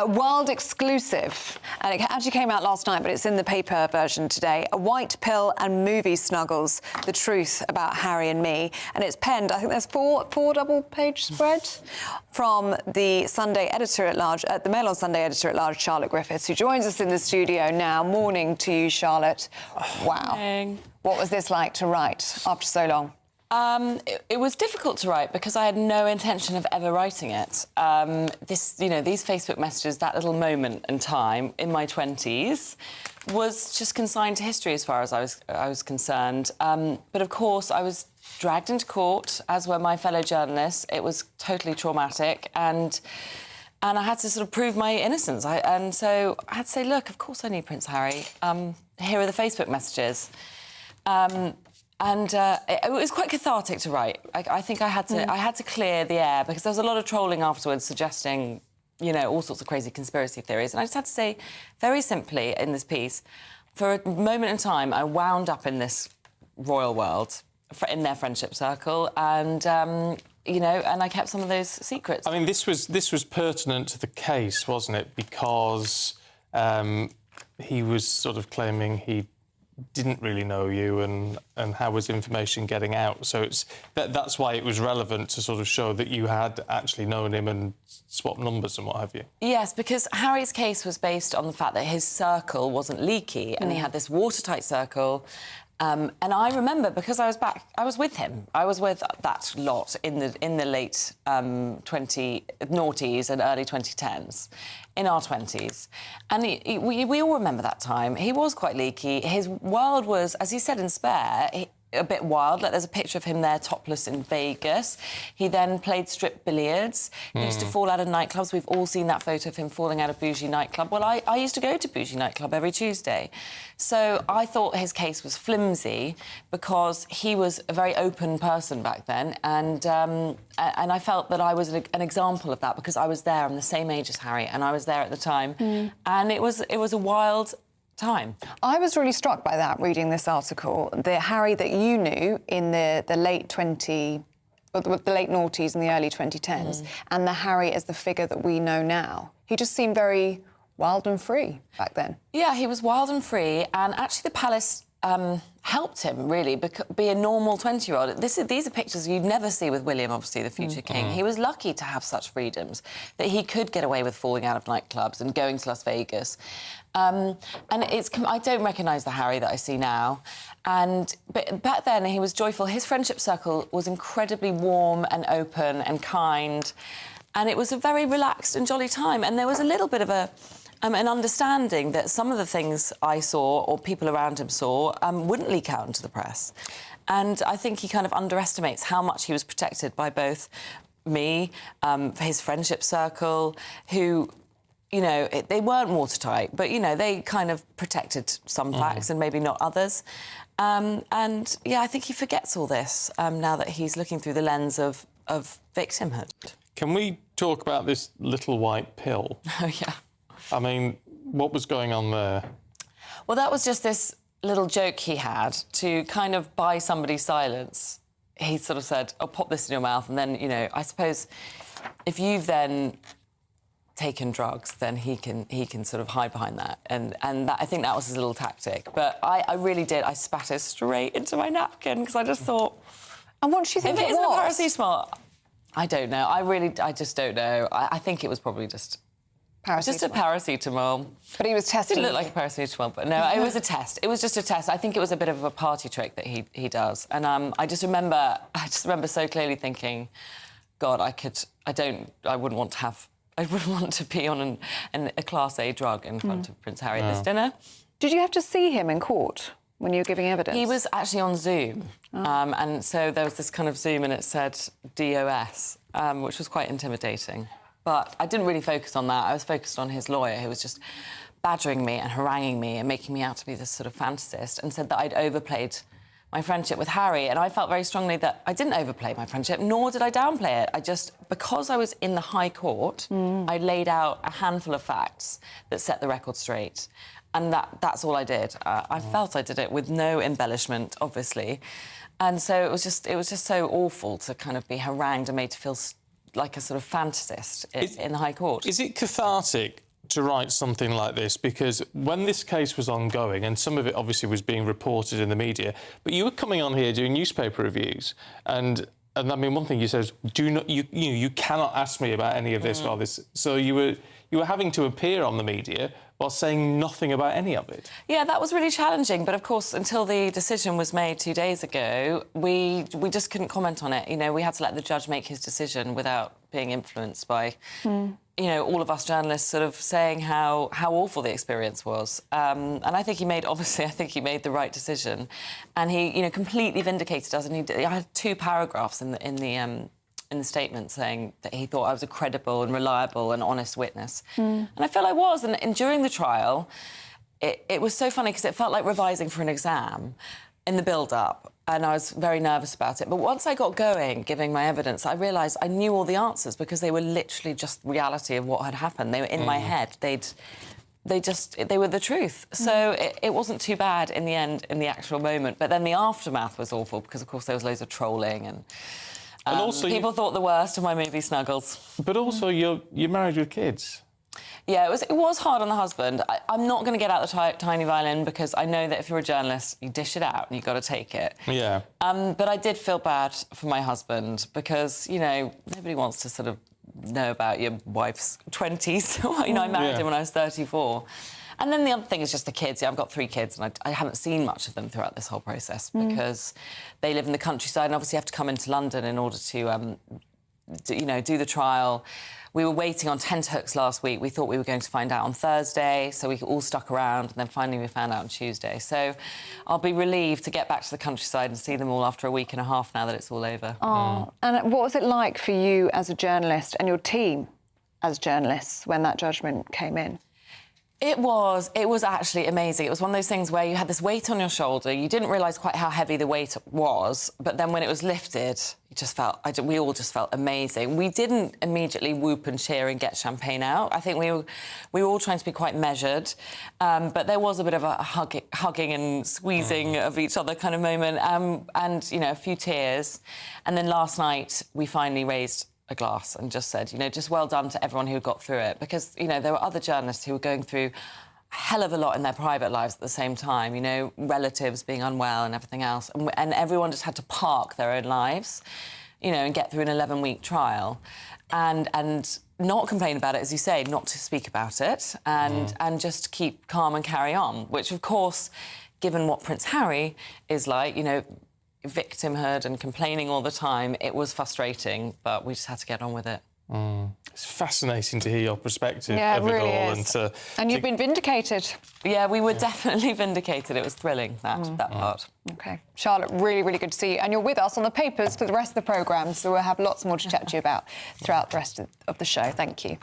World exclusive, and it actually came out last night, but it's in the paper version today. A White Pill and Movie Snuggles, the truth about Harry and me. And it's penned, I think there's four double-page spread from the Sunday editor-at-large, the Mail on Sunday editor-at-large, Charlotte Griffiths, who joins us in the studio now. Morning to you, Charlotte. Wow. Morning. What was this like to write after so long? It was difficult to write because I had no intention of ever writing it. These Facebook messages, that little moment in time in my 20s, was just consigned to history as far as I was concerned. But of course, I was dragged into court, as were my fellow journalists. It was totally traumatic, and I had to sort of prove my innocence. And so I had to say, look, of course I need Prince Harry. Here are the Facebook messages. It was quite cathartic to write. I think I had to clear the air because there was a lot of trolling afterwards suggesting, all sorts of crazy conspiracy theories. And I just had to say, very simply in this piece, for a moment in time, I wound up in this royal world, in their friendship circle, and I kept some of those secrets. I mean, this was pertinent to the case, wasn't it? Because he was sort of claiming he didn't really know you, and how was information getting out? So that's why it was relevant to sort of show that you had actually known him and swapped numbers and what have you. Yes, because Harry's case was based on the fact that his circle wasn't leaky, and he had this watertight circle. And I remember, because I was with him. I was with that lot in the late 20s and early 2010s, in our 20s. And we all remember that time. He was quite leaky. His world was, as he said in Spare, a bit wild. Like, there's a picture of him there topless in Vegas. He then played strip billiards. He used to fall out of nightclubs. We've all seen that photo of him falling out of Bougie nightclub. Well, I used to go to Bougie nightclub every Tuesday. So I thought his case was flimsy because he was a very open person back then, and I felt that I was an example of that because I was there. I'm the same age as Harry, and I was there at the time. And it was a wild time. I was really struck by that, reading this article. The Harry that you knew in the late noughties and the early 2010s, and the Harry as the figure that we know now. He just seemed very wild and free back then. Yeah, he was wild and free, and actually the palace helped him, really, be a normal 20-year-old. These are pictures you'd never see with William, obviously, the future king. He was lucky to have such freedoms, that he could get away with falling out of nightclubs and going to Las Vegas. I don't recognise the Harry that I see now. But back then, he was joyful. His friendship circle was incredibly warm and open and kind, and it was a very relaxed and jolly time. And there was a little bit of an understanding that some of the things I saw, or people around him saw, wouldn't leak out into the press. And I think he kind of underestimates how much he was protected by both me, his friendship circle, who, they weren't watertight, but, they kind of protected some facts and maybe not others. I think he forgets all this now that he's looking through the lens of victimhood. Can we talk about this little white pill? Oh, yeah. I mean, what was going on there? Well, that was just this little joke he had to kind of buy somebody's silence. He sort of said, "Oh, pop this in your mouth," and then, I suppose if you've then taken drugs, then he can sort of hide behind that, and that, I think that was his little tactic. But I really did. I spat it straight into my napkin because I just thought. And what do you think it was? If it isn't a paracetamol, I don't know. I just don't know. I think it was probably just a paracetamol. But he was testing. It didn't look like a paracetamol, but no, it was a test. It was just a test. I think it was a bit of a party trick that he does. And I just remember so clearly thinking, God, I wouldn't want to be on a Class A drug in front of Prince Harry at this dinner. Did you have to see him in court when you were giving evidence? He was actually on Zoom. And so there was this kind of Zoom and it said DOS, which was quite intimidating. But I didn't really focus on that. I was focused on his lawyer, who was just badgering me and haranguing me and making me out to be this sort of fantasist, and said that I'd overplayed my friendship with Harry. And I felt very strongly that I didn't overplay my friendship, nor did I downplay it. Because I was in the High Court, I laid out a handful of facts that set the record straight. And that's all I did. I felt I did it with no embellishment, obviously. And so it was just so awful to kind of be harangued and made to feel like a sort of fantasist in the High Court. Is it cathartic to write something like this? Because when this case was ongoing, and some of it obviously was being reported in the media, but you were coming on here doing newspaper reviews, and I mean, one thing you said is, you cannot ask me about any of this while this. So you were having to appear on the media while saying nothing about any of it. Yeah, that was really challenging. But of course, until the decision was made 2 days ago, we just couldn't comment on it. You know, we had to let the judge make his decision without being influenced by, you know, all of us journalists sort of saying how awful the experience was. And I think he made the right decision, and he, you know, completely vindicated us. And I had 2 paragraphs in the statement saying that he thought I was a credible and reliable and honest witness. And I felt I was. And during the trial, it was so funny because it felt like revising for an exam in the build-up, and I was very nervous about it. But once I got going, giving my evidence, I realised I knew all the answers because they were literally just reality of what had happened. They were in my head. They were the truth. So it wasn't too bad in the end, in the actual moment. But then the aftermath was awful because, of course, there was loads of trolling and also people thought the worst of my movie snuggles. But also, you're married with kids. Yeah, it was hard on the husband. I'm not going to get out the tiny violin because I know that if you're a journalist, you dish it out and you've got to take it. Yeah. But I did feel bad for my husband because, you know, nobody wants to sort of know about your wife's 20s. You know, I married him when I was 34. And then the other thing is just the kids. Yeah, I've got 3 kids, and I haven't seen much of them throughout this whole process because they live in the countryside and obviously have to come into London in order to, do the trial. We were waiting on tenterhooks last week. We thought we were going to find out on Thursday, so we all stuck around, and then finally we found out on Tuesday. So I'll be relieved to get back to the countryside and see them all after a week and a half now that it's all over. Oh, and what was it like for you as a journalist and your team as journalists when that judgment came in? It was actually amazing. It was one of those things where you had this weight on your shoulder. You didn't realise quite how heavy the weight was, but then when it was lifted, you just felt, we all just felt amazing. We didn't immediately whoop and cheer and get champagne out. I think we were all trying to be quite measured, but there was a bit of a hugging and squeezing of each other kind of moment, and, you know, a few tears. And then last night, we finally raised a glass and just said, you know, just well done to everyone who got through it, because, you know, there were other journalists who were going through a hell of a lot in their private lives at the same time, you know, relatives being unwell and everything else, and everyone just had to park their own lives, you know, and get through an 11-week trial and not complain about it, as you say, not to speak about it, and just keep calm and carry on, which, of course, given what Prince Harry is like, you know, victimhood and complaining all the time, it was frustrating, but we just had to get on with it. It's fascinating to hear your perspective of it really all. is. And you've been vindicated. Yeah, we were definitely vindicated. It was thrilling, that part. OK. Charlotte, really, really good to see you. And you're with us on the papers for the rest of the programme, so we'll have lots more to chat to you about throughout the rest of the show. Thank you.